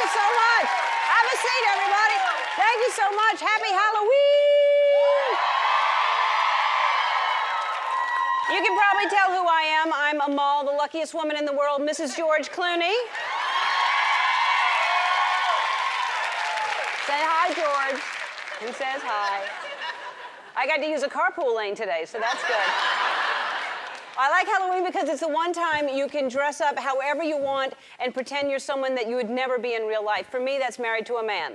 you so much. Have a seat, everybody. Thank you so much. Happy Halloween. You can probably tell who I am. I'm Amal, the luckiest woman in the world, Mrs. George Clooney. Say hi, George. He says hi. I got to use a carpool lane today, so that's good. I like Halloween because it's the one time you can dress up however you want and pretend you're someone that you would never be in real life. For me, that's married to a man.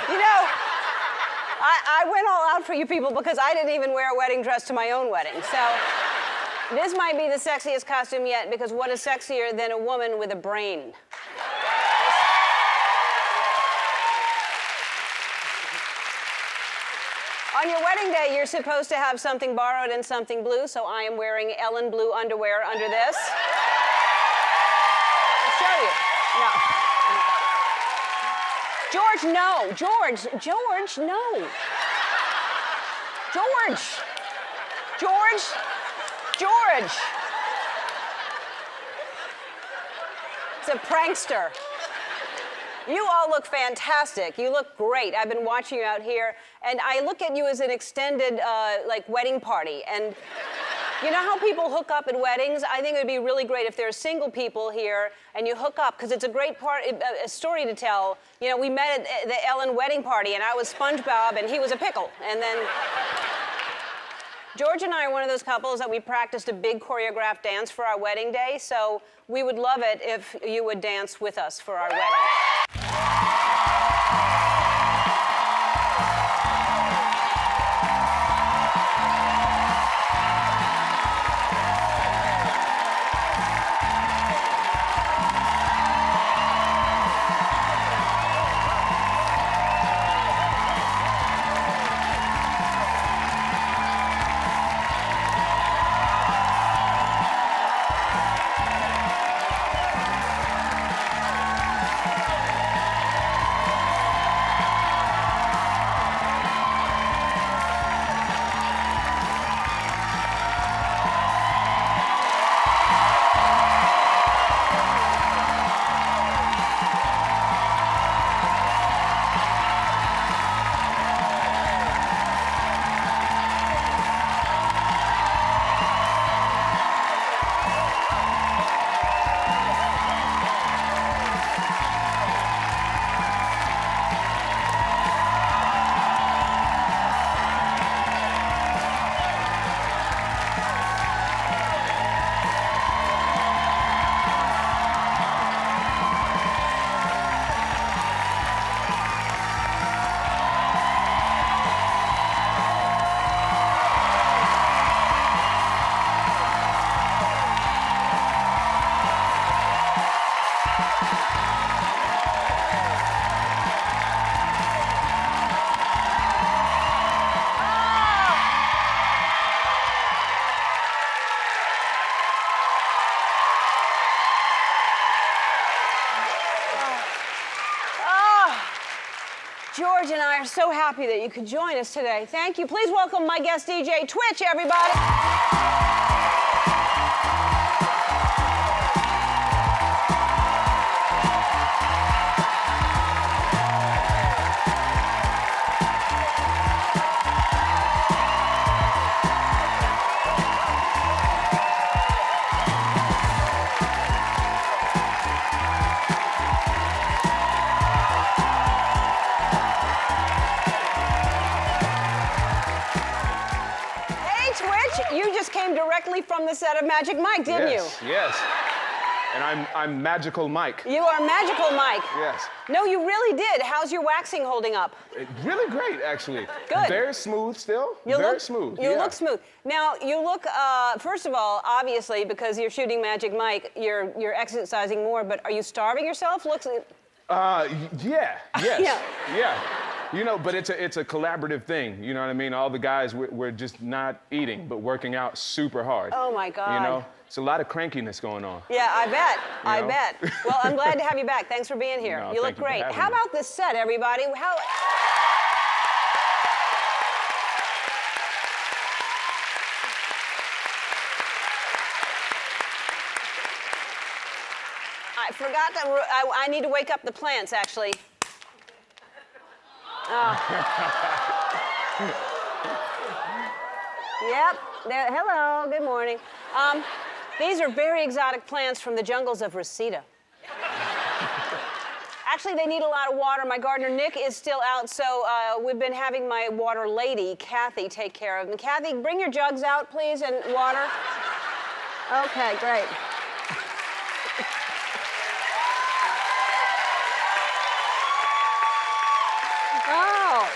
You know, I went all out for you people because I didn't even wear a wedding dress to my own wedding. So this might be the sexiest costume yet because what is sexier than a woman with a brain? On your wedding day, you're supposed to have something borrowed and something blue, so I am wearing Ellen blue underwear under this. I'll show you. No. George, no. George, no. George. It's a prankster. You all look fantastic. You look great. I've been watching you out here, and I look at you as an extended, wedding party. And you know how people hook up at weddings? I think it would be really great if there are single people here and you hook up, because it's a great a story to tell. You know, we met at the Ellen wedding party, and I was SpongeBob, and he was a pickle. And then George and I are one of those couples that we practiced a big choreographed dance for our wedding day, so we would love it if you would dance with us for our wedding. George and I are so happy that you could join us today. Thank you. Please welcome my guest DJ, Twitch, everybody. You just came directly from the set of Magic Mike, didn't you? Yes. And I'm Magical Mike. You are Magical Mike. Yes. No, you really did. How's your waxing holding up? Really great, actually. Good. Very smooth still. Very smooth. You look smooth. Now, you look, first of all, obviously, because you're shooting Magic Mike, you're exercising more, but are you starving yourself? Yeah. You know, but it's a collaborative thing. You know what I mean? All the guys, we're just not eating, but working out super hard. Oh my God. You know? It's a lot of crankiness going on. Yeah, I bet. I know? bet. Well, I'm glad to have you back. Thanks for being here. No, you look thank you for great. having How me. about this set, everybody? I forgot to. I need to wake up the plants, actually. Yep. Hello. Good morning. These are very exotic plants from the jungles of Reseda. Actually, they need a lot of water. My gardener, Nick, is still out, so we've been having my water lady, Kathy, take care of them. Kathy, bring your jugs out, please, and water. Okay, great. Oh.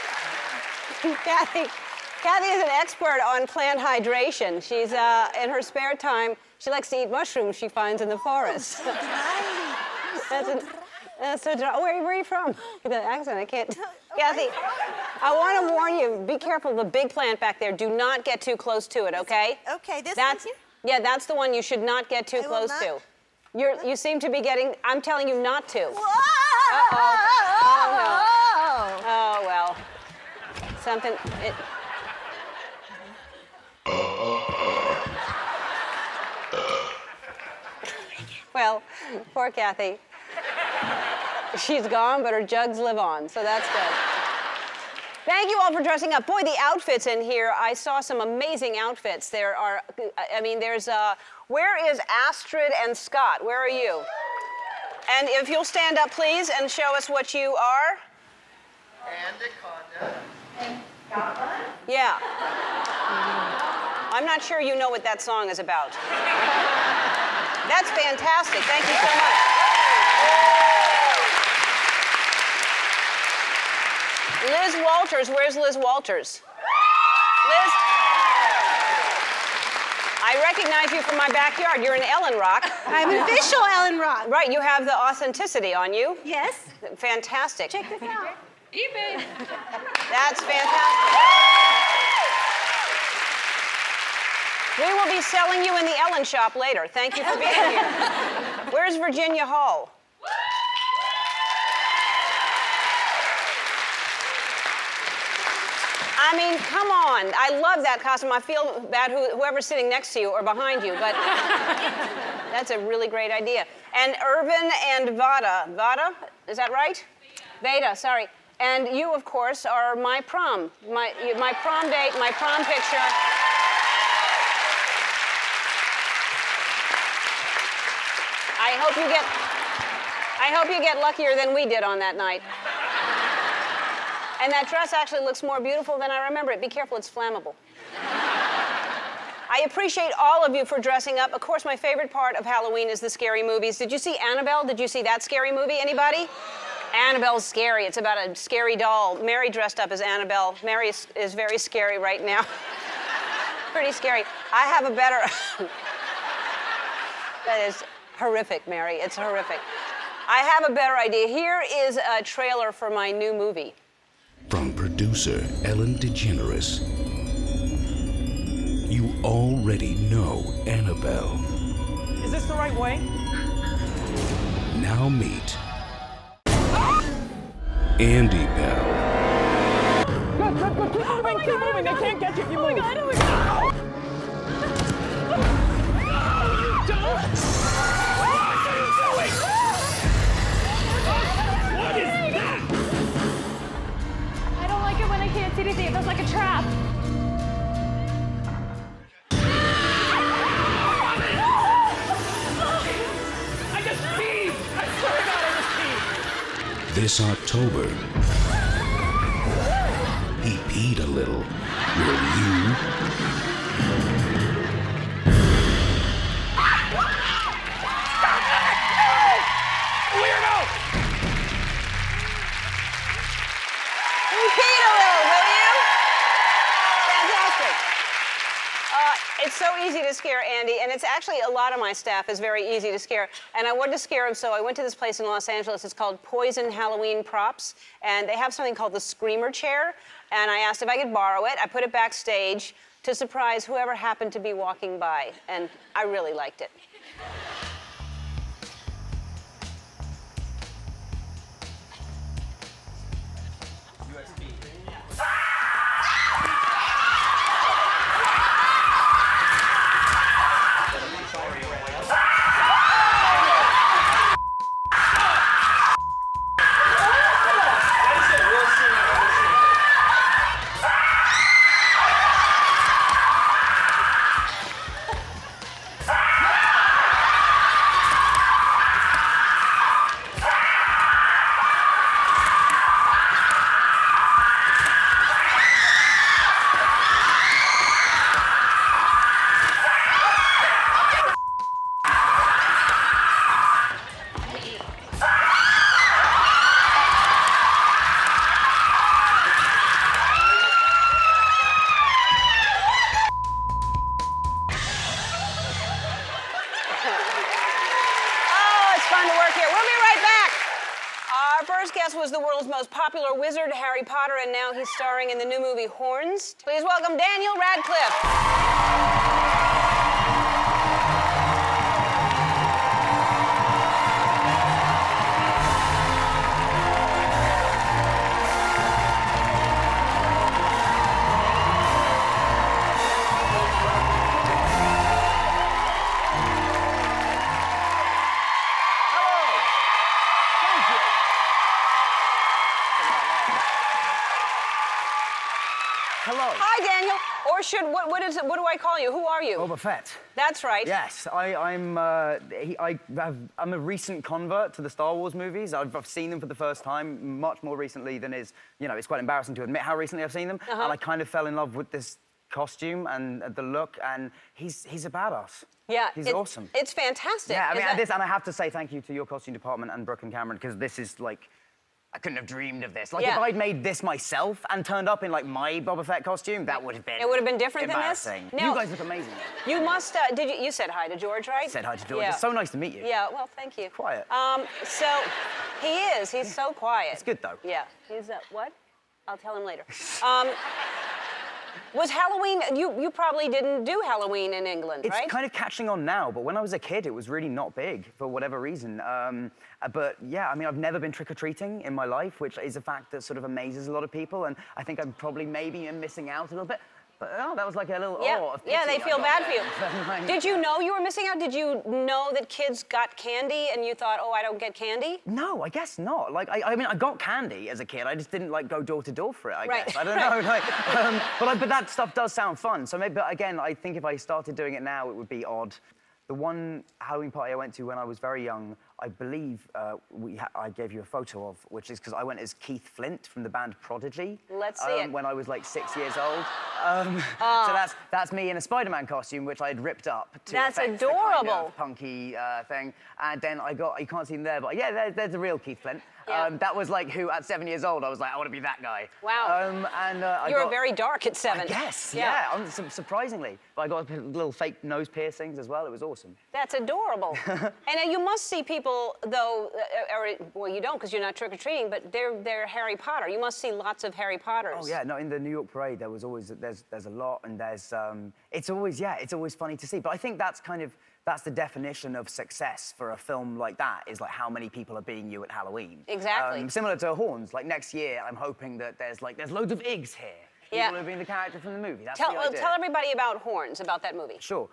Kathy is an expert on plant hydration. She's, in her spare time, she likes to eat mushrooms she finds in the forest. That's so dry. Where are you from? The accent, I can't. Kathy, I want to warn you, be careful of the big plant back there. Do not get too close to it, okay? Okay, this That's, one? yeah, that's the one you should not get too close to. You seem to be getting, I'm telling you not to. Uh-oh. Oh, no. Oh, well. Something, Well, poor Kathy. She's gone, but her jugs live on, so that's good. Thank you all for dressing up. Boy, the outfits in here, I saw some amazing outfits. There are, there's, where is Astrid and Scott? Where are you? And if you'll stand up, please, and show us what you are. Anaconda. And got one? Yeah. I'm not sure you know what that song is about. That's fantastic. Thank you so much. Liz Walters, where's Liz Walters? Liz? I recognize you from my backyard. You're an Ellen Rock. I'm an official Ellen Rock. Right, you have the authenticity on you. Yes. Fantastic. Check this out. eBay. That's fantastic. We will be selling you in the Ellen shop later. Thank you for being here. Where's Virginia Hall? I mean, come on. I love that costume. I feel bad whoever's sitting next to you or behind you, but that's a really great idea. And Irvin and Vada. Vada, is that right? Veda, sorry. And you, of course, are my prom. My prom date, my prom picture. I hope you get luckier than we did on that night. And that dress actually looks more beautiful than I remember it. Be careful, it's flammable. I appreciate all of you for dressing up. Of course, my favorite part of Halloween is the scary movies. Did you see Annabelle? Did you see that scary movie? Anybody? Annabelle's scary. It's about a scary doll. Mary dressed up as Annabelle. Mary is very scary right now. Pretty scary. I have a better... That is horrific, Mary. It's horrific. I have a better idea. Here is a trailer for my new movie. From producer Ellen DeGeneres. You already know Annabelle. Is this the right way? Now meet Andy Bell. Good. Keep moving. They can't get you if you move. Oh my God. You don't? What are you doing? What is that? I don't like it when I can't see anything. It feels like a trap. I just peed. I swear to God, I just peed. This October, he peed a little. Will you? Weirdo! Repeat a little, will you? Fantastic. It's so easy to scare Andy, and it's actually a lot of my staff is very easy to scare. And I wanted to scare him, so I went to this place in Los Angeles. It's called Poison Halloween Props, and they have something called the Screamer Chair. And I asked if I could borrow it. I put it backstage to surprise whoever happened to be walking by, and I really liked it. Was the world's most popular wizard, Harry Potter, and now he's starring in the new movie Horns. Please welcome Daniel Radcliffe. Hello. Hi, Daniel. Or what do I call you? Who are you? Boba Fett. That's right. Yes, I'm a recent convert to the Star Wars movies. I've seen them for the first time much more recently than is, it's quite embarrassing to admit how recently I've seen them. And I kind of fell in love with this costume and the look, and he's a badass. Yeah. He's awesome. It's fantastic. Yeah, and I have to say thank you to your costume department and Brooke and Cameron, because this is like, I couldn't have dreamed of this. Like, if I'd made this myself and turned up in, like, my Boba Fett costume, that would have been It would have been different than this? embarrassing. Now, you guys look amazing. You must, you said hi to George, right? I said hi to George. Yeah. It's so nice to meet you. Yeah, well, thank you. Quiet. So, he's so quiet. It's good, though. Yeah, he's, what? I'll tell him later. Was Halloween, you probably didn't do Halloween in England, right? It's kind of catching on now, but when I was a kid, it was really not big for whatever reason. But yeah, I mean, I've never been trick-or-treating in my life, which is a fact that sort of amazes a lot of people, and I think I'm probably maybe missing out a little bit. But that was like a little of pity they feel I got bad for there. you. Did you know you were missing out? Did you know that kids got candy and you thought, oh, I don't get candy? No, I guess not. Like, I mean, I got candy as a kid. I just didn't, like, go door to door for it, I Right. guess. I don't know. Like, but that stuff does sound fun. So maybe, but again, I think if I started doing it now, it would be odd. The one Halloween party I went to when I was very young, I believe I gave you a photo of, which is because I went as Keith Flint from the band Prodigy. Let's see it. When I was like 6 years old. So that's me in a Spider-Man costume, which I had ripped up to That's affect the adorable. kind of punky thing. And then you can't see him there, but yeah, there's the real Keith Flint. Yeah. That was like who at 7 years old, I was like, I want to be that guy. Wow. You were very dark at 7. I guess, yeah, surprisingly. But I got little fake nose piercings as well. It was awesome. That's adorable. And you must see people, though, well, you don't because you're not trick-or-treating, but they're Harry Potter. You must see lots of Harry Potters. Oh, yeah, no, in the New York Parade, there's a lot, and it's always funny to see. But I think that's the definition of success for a film like that, is like how many people are being you at Halloween. Exactly. Similar to Horns, like next year, I'm hoping that there's loads of Iggs here. Yeah. People who are being the character from the movie. That's Tell the idea. everybody about Horns, about that movie. Sure.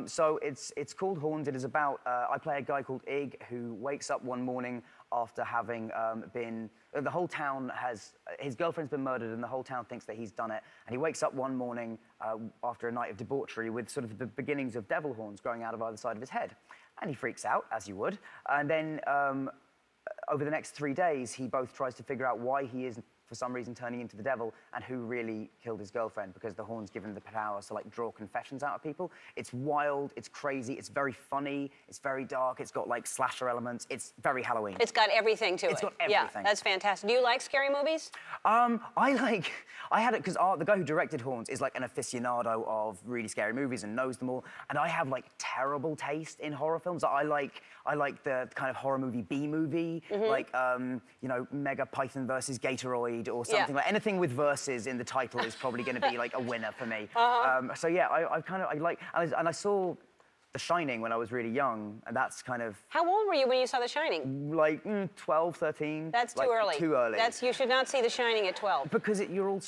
So it's called Horns. It is about, I play a guy called Ig who wakes up one morning after having the whole town his girlfriend's been murdered and the whole town thinks that he's done it. And he wakes up one morning after a night of debauchery with sort of the beginnings of devil horns growing out of either side of his head. And he freaks out, as you would. And then over the next 3 days, he both tries to figure out why he is for some reason turning into the devil and who really killed his girlfriend, because the horns give him the power to like draw confessions out of people. It's wild, it's crazy, it's very funny, it's very dark, it's got like slasher elements, it's very Halloween. It's got everything to it. It's got everything. Yeah, that's fantastic. Do you like scary movies? I had it because the guy who directed Horns is like an aficionado of really scary movies and knows them all, and I have like terrible taste in horror films. I like the kind of horror movie B-movie, like, Mega Python versus Gatoroid, Void or something like anything with verses in the title is probably going to be like a winner for me. So yeah, I saw The Shining when I was really young, and that's kind of How old were you when you saw The Shining? like 12, 13. That's too like, early. Too early. You should not see The Shining at 12. Because you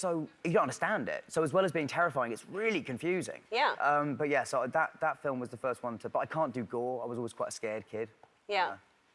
don't understand it. So as well as being terrifying, it's really confusing. Yeah. But yeah, so that film was the first one but I can't do gore. I was always quite a scared kid. Yeah.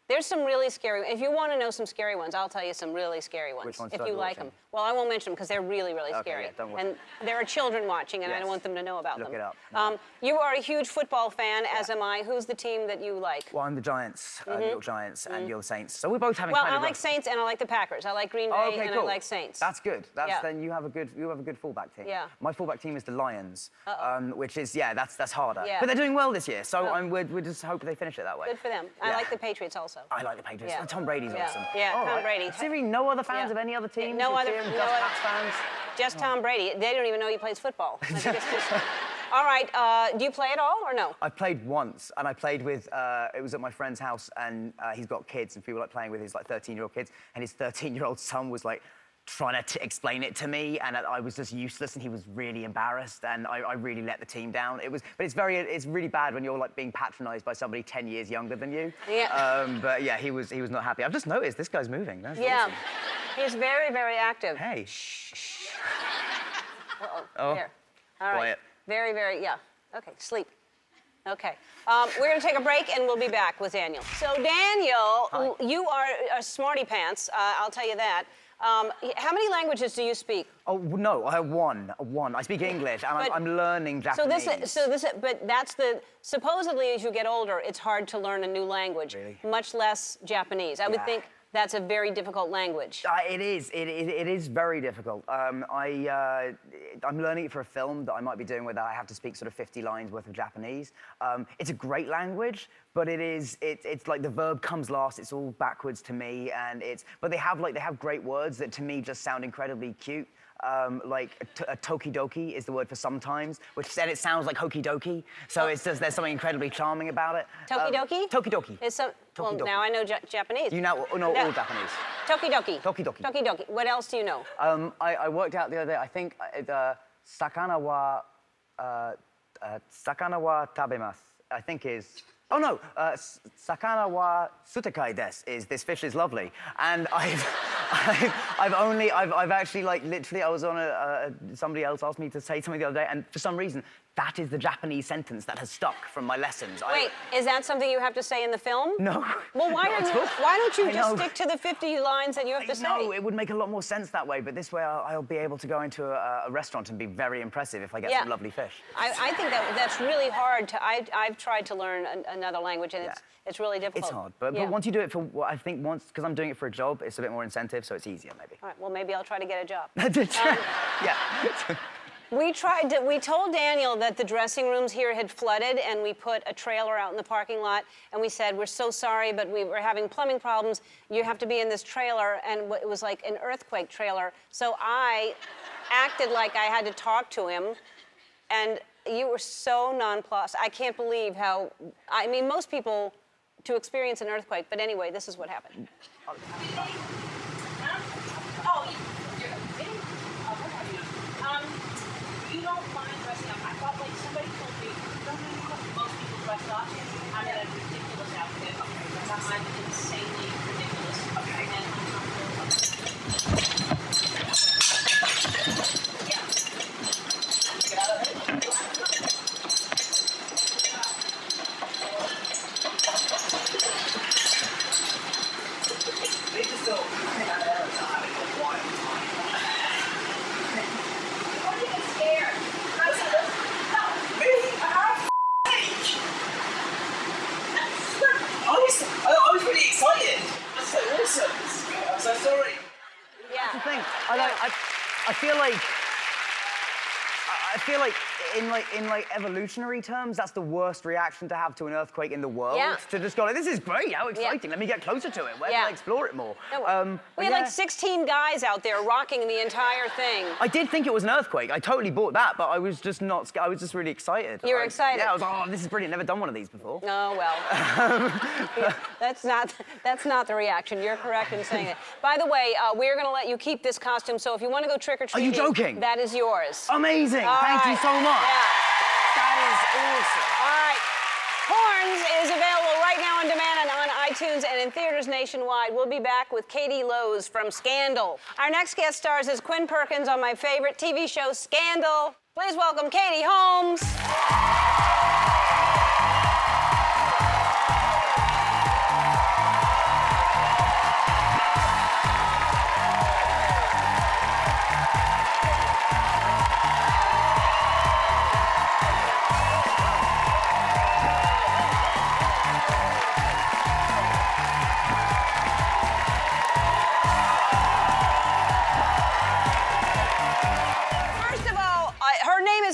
There's some really scary. If you want to know some scary ones, I'll tell you some really scary ones. Which ones if should I you be like watching? them. Well, I won't mention them because they're really, really Okay, scary. yeah, don't watch and there are children watching, and I don't Yes. want them to know about Look them. it up. You are a huge football fan, as am I. Who's the team that you like? Well, I'm the Giants, New York Giants, and you're the Saints. So we're both having Well, kind I of like rough- Saints and I like the Packers. I like Green Bay Oh, okay, and cool. I like Saints. That's good. Yeah. Then you have a good fullback team. Yeah. My fullback team is the Lions, which is that's harder. Yeah. But they're doing well this year, so we're just hoping they finish it that way. Good for them. I Yeah. like the Patriots also. I like the Patriots. Yeah. Tom Brady's Yeah. awesome. Yeah, All Tom right. Brady. Seriously, no other fans Yeah. of any other teams? No Just other- him, no just other- Pats fans? Just Tom Brady. They don't even know he plays football. I think it's just... All right, do you play at all or no? I played once, and I played with, it was at my friend's house, and he's got kids, and people like playing with his like 13-year-old kids, and his 13-year-old son was like trying to explain it to me, and I was just useless, and he was really embarrassed, and I really let the team down. But it's really bad when you're like being patronized by somebody 10 years younger than you. Yeah. But yeah, he was not happy. I've just noticed this guy's moving. That's Yeah. awesome. He's very, very active. Hey. Uh-oh. Oh. There. All right. Quiet. Very, very, yeah. Okay, sleep. Okay. We're going to take a break, and we'll be back with Daniel. So, Daniel, Hi. you are a smarty pants, I'll tell you that. How many languages do you speak? Oh, no, I have one. I speak English, and But- I'm learning So Japanese. but that's supposedly as you get older, it's hard to learn a new language, Really? much less Japanese. I would Yeah. think that's a very difficult language. It is. It is very difficult. I'm learning it for a film that I might be doing where I have to speak sort of 50 lines worth of Japanese. It's a great language, but it's like the verb comes last. It's all backwards to me, but they have great words that to me just sound incredibly cute. Tokidoki is the word for sometimes, which then it sounds like hokey dokey. So it's just there's something incredibly charming about it. Tokidoki? Tokidoki. Well, Tokidoki. now I know Japanese. You now know all Japanese. Tokidoki. Tokidoki. Tokidoki. What else do you know? I worked out the other day. I think sakana wa tabemasu. I think is. Oh no, sakana wa sutekai desu is this fish is lovely, and I've actually like literally I was on somebody else asked me to say something the other day, and for some reason that is the Japanese sentence that has stuck from my lessons. Wait, is that something you have to say in the film? No. Well, why not at all. don't you I just know. stick to the 50 lines that you have to say? No, it would make a lot more sense that way, but this way I'll be able to go into a restaurant and be very impressive if I get some lovely fish. I think that's really hard I've tried to learn another language, and it's really difficult. It's hard, but once you do it for, I think because I'm doing it for a job, it's a bit more incentive, so it's easier maybe. All right, well, maybe I'll try to get a job. Yeah. We told Daniel that the dressing rooms here had flooded, and we put a trailer out in the parking lot, and we said, we're so sorry, but we were having plumbing problems. You have to be in this trailer, and it was like an earthquake trailer. So I acted like I had to talk to him, and you were so nonplussed. I can't believe how, I mean, most people to experience an earthquake, but anyway, this is what happened. You don't mind dressing up. I thought like somebody told me, don't you know most people dress up? I'm in a ridiculous outfit. Okay. I'm insanely ridiculous. Okay. And yeah. Get out of it. They just don't hang out all the time and go wild. Why are you get scared? I said, no, me? I was really excited. I was so awesome. This is good. I'm so sorry. Yeah. The thing, I feel like I feel like in evolutionary terms, that's the worst reaction to have to an earthquake in the world. Yeah. To just go like, this is great, how exciting, let me get closer to it. Where can I explore it more? No, we had like 16 guys out there rocking the entire thing. I did think it was an earthquake. I totally bought that, but I was just not. I was just really excited. You were excited? Yeah, I was like, oh, this is brilliant. Never done one of these before. Oh well, that's not the reaction. You're correct in saying it. By the way, we're going to let you keep this costume. So if you want to go trick or treating, Are you joking? That is yours. Amazing. Thank you so much. Yeah. That is awesome. All right. Horns is available right now on demand and on iTunes and in theaters nationwide. We'll be back with Katie Lowes from Scandal. Our next guest stars as Quinn Perkins on my favorite TV show, Scandal. Please welcome Katie Holmes.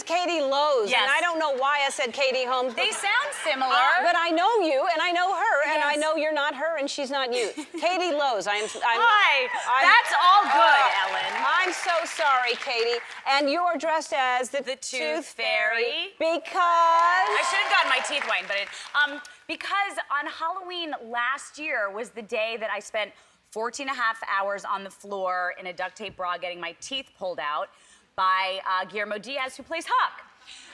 Katie Lowes, yes. And I don't know why I said Katie Holmes. They sound similar. But I know you, and I know her, and yes. I know you're not her, and she's not you. Katie Lowes, Hi, that's all good, Ellen. I'm so sorry, Katie. And you're dressed as the Tooth Fairy. Because... I should have gotten my teeth whitened, but because on Halloween last year was the day that I spent 14 and a half hours on the floor in a duct tape bra getting my teeth pulled out by Guillermo Diaz, who plays Huck.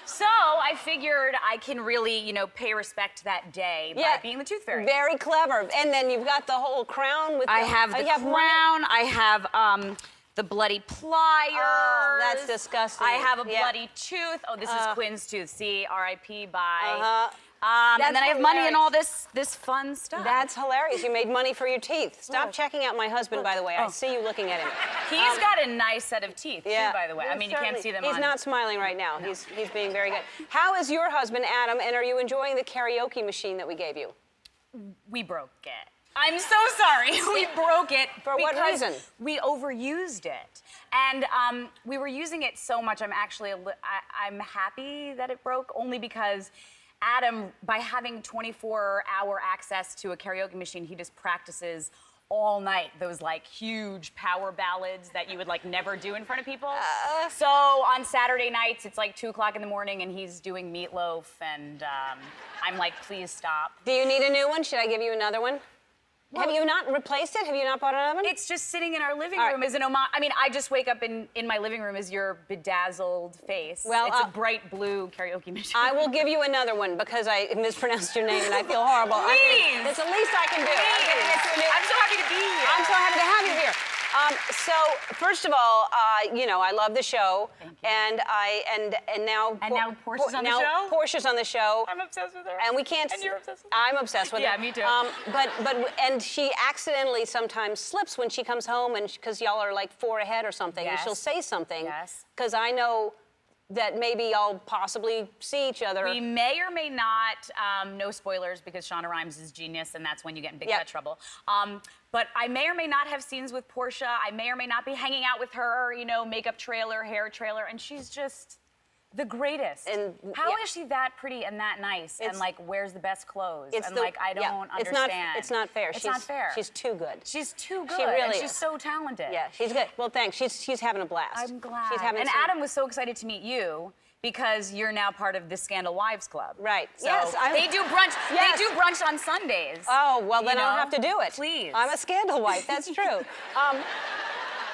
So I figured I can really, pay respect to that day by being the Tooth Fairy. Very clever. And then you've got the whole crown with I have the crown. I have the bloody pliers. Oh, that's disgusting. I have a bloody tooth. Oh, this is Quinn's tooth. See, R.I.P. Bye. That's and then I have money and hilarious. all this fun stuff. That's hilarious. You made money for your teeth. Stop checking out my husband, by the way. I see you looking at him. He's got a nice set of teeth, too, by the way. I mean, you can't see them He's not smiling right now. No. He's being very good. How is your husband, Adam, and are you enjoying the karaoke machine that we gave you? We broke it. I'm so sorry. We broke it. For what reason? We overused it. And we were using it so much, I'm happy that it broke, only because Adam, by having 24-hour access to a karaoke machine, he just practices all night those huge power ballads that you would never do in front of people. So on Saturday nights, it's 2 o'clock in the morning and he's doing Meatloaf and I'm like, please stop. Do you need a new one? Should I give you another one? Well, have you not replaced it? Have you not bought another one? It's just sitting in our living room as an homage. I mean, I just wake up in my living room as your bedazzled face. Well, it's a bright blue karaoke machine. I will give you another one because I mispronounced your name and I feel horrible. Please! It's the least I can do. I'm so happy to be here. I'm so happy to have you here. So first of all, I love the show, and now Portia's on the show. Portia's on the show. I'm obsessed with her. And we can't. And you're obsessed with her. I'm obsessed with her. Yeah, me too. And she accidentally sometimes slips when she comes home, and because y'all are 4 ahead or something, and she'll say something. Yes. Because I know that maybe y'all possibly see each other. We may or may not, no spoilers because Shonda Rhimes is genius and that's when you get in big fat trouble. But I may or may not have scenes with Portia. I may or may not be hanging out with her, makeup trailer, hair trailer, and she's just the greatest. And how is she that pretty and that nice and wears the best clothes? And I don't understand. It's not fair. It's not fair. She's too good. She's too good. She really and is. She's so talented. Yeah, she's good. Well, thanks. She's having a blast. I'm glad. She's having and Adam was so excited to meet you because you're now part of the Scandal Wives Club. Right. So yes. They do brunch. Yes. They do brunch on Sundays. Oh, well, then I'll have to do it. Please. I'm a scandal wife. That's true.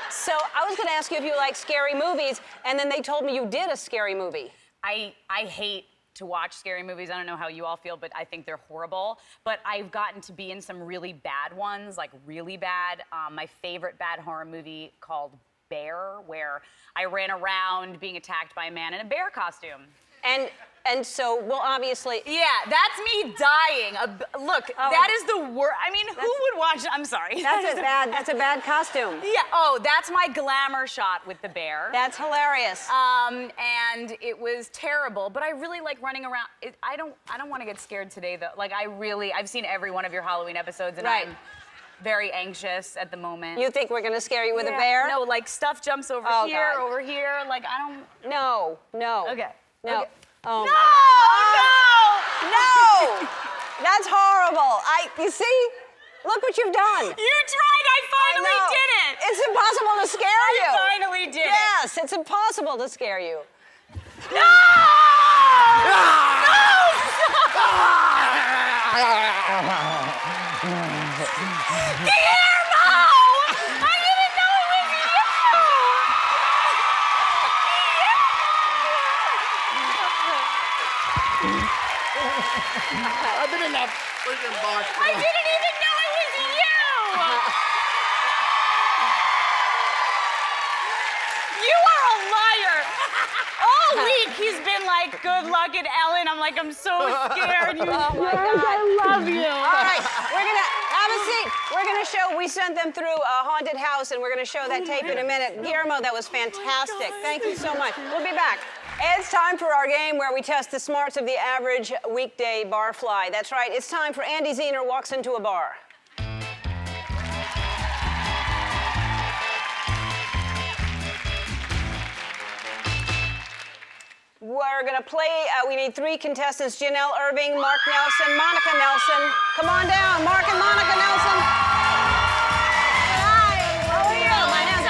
So I was going to ask you if you like scary movies, and then they told me you did a scary movie. I hate to watch scary movies. I don't know how you all feel, but I think they're horrible. But I've gotten to be in some really bad ones, really bad. My favorite bad horror movie called Bear, where I ran around being attacked by a man in a bear costume. And so, well, obviously... Yeah, that's me dying. Look, that is the worst. I mean, who would watch... I'm sorry. That's a bad costume. Yeah, that's my glamour shot with the bear. That's hilarious. And it was terrible, but I really like running around. I don't want to get scared today, though. I've seen every one of your Halloween episodes, and very anxious at the moment. You think we're gonna scare you with Yeah. a bear? No, like stuff jumps over Oh, here, God. over here. Like I don't. No, no. Okay. No. Okay. Oh, No! my God. No! That's horrible. You see? Look what you've done. You tried. I finally know. did it. It's impossible to scare you. I finally did it. Yes, it's impossible to scare you. No! Guillermo! I didn't know it was you! I've been in that freaking box. I didn't even know it was you! You are a liar! All week he's been like, good luck at Ellen. I'm like, I'm so scared. You Oh my God. I love you. All right, we're gonna have a seat. We're gonna show, we sent them through a haunted house and we're gonna show that tape in a minute. Guillermo, that was fantastic. Thank you so much. We'll be back. It's time for our game where we test the smarts of the average weekday barfly. That's right, it's time for Andy Zehner Walks Into a Bar. We're gonna play, we need 3 contestants, Janelle Irving, Mark Nelson, Monica Nelson. Come on down, Mark and Monica Nelson. Hi, how are you? My name's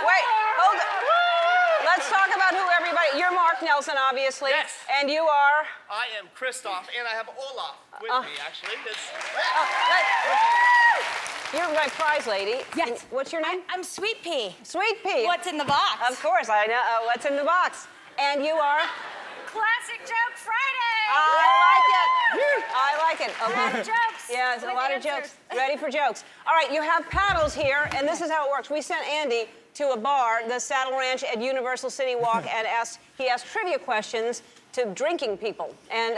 Wait, hold on. Let's talk about who everybody, you're Mark Nelson, obviously. Yes. And you are? I am Christoph, and I have Olaf with me, actually. You're my prize lady. Yes. And what's your name? I'm Sweet Pea. Sweet Pea. What's in the box? Of course, I know what's in the box. And you are? Classic Joke Friday. I like it. A lot of jokes. Yes, a With lot of answers. jokes. Ready for jokes. All right, you have paddles here, and this is how it works. We sent Andy to a bar, the Saddle Ranch at Universal City Walk, and he asked trivia questions to drinking people. And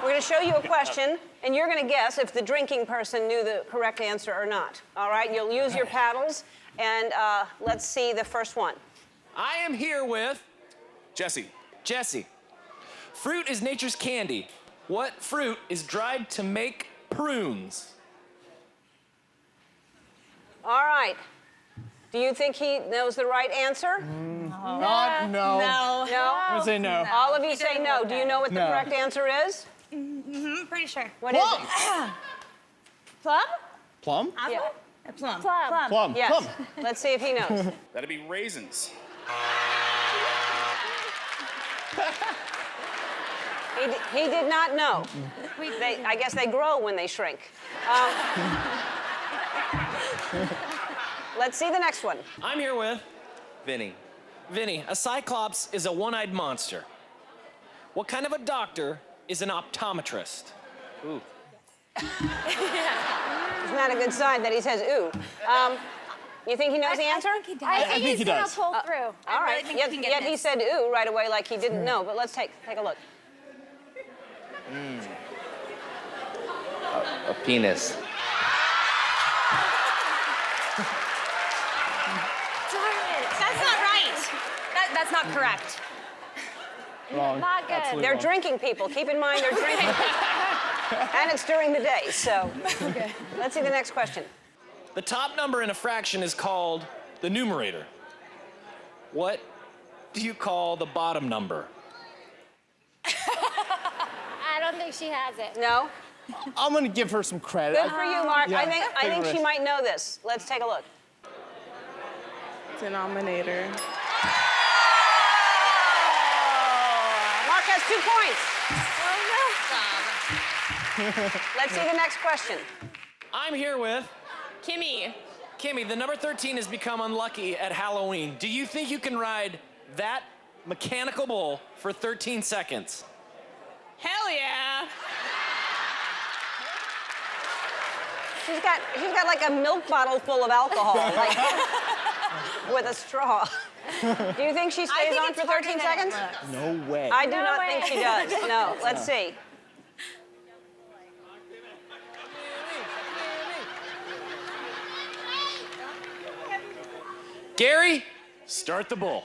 we're going to show you a question, and you're going to guess if the drinking person knew the correct answer or not. All right, you'll use your paddles, and let's see the first one. I am here with Jesse. Jesse. Fruit is nature's candy. What fruit is dried to make prunes? All right. Do you think he knows the right answer? No. No? I'm gonna say no. All of you say no. Do you know what the No. correct answer is? Mm-hmm, pretty sure. What is it? Plum? Plum? Yeah. Plum. Plum. Yes. Plum. Let's see if he knows. That'd be raisins. He did not know. I guess they grow when they shrink. Let's see the next one. I'm here with Vinny. Vinny, a cyclops is a one-eyed monster. What kind of a doctor is an optometrist? Ooh. It's not a good sign that he says ooh. You think he knows the answer? I think he does. I think he does. Pull through. All right. really think he can get Yet he this. said ooh right away like he didn't know. But let's take a look. A penis. That's not right. That's not correct. Wrong. Not good. Absolutely They're wrong. drinking people. Keep in mind they're drinking. And it's during the day, so. Let's see the next question. The top number in a fraction is called the numerator. What do you call the bottom number? I don't think she has it. No? I'm gonna give her some credit. Good for you, Mark. Yeah, I think take a she risk. might know this. Let's take a look. Denominator. Mark has 2 points. Let's see the next question. I'm here with Kimmy. Kimmy. The number 13 has become unlucky at Halloween. Do you think you can ride that mechanical bull for 13 seconds? Hell yeah. She's got like a milk bottle full of alcohol, like with a straw. Do you think she stays on for 13 seconds? No way. I do not think she does. No. Let's see. Gary, start the bull.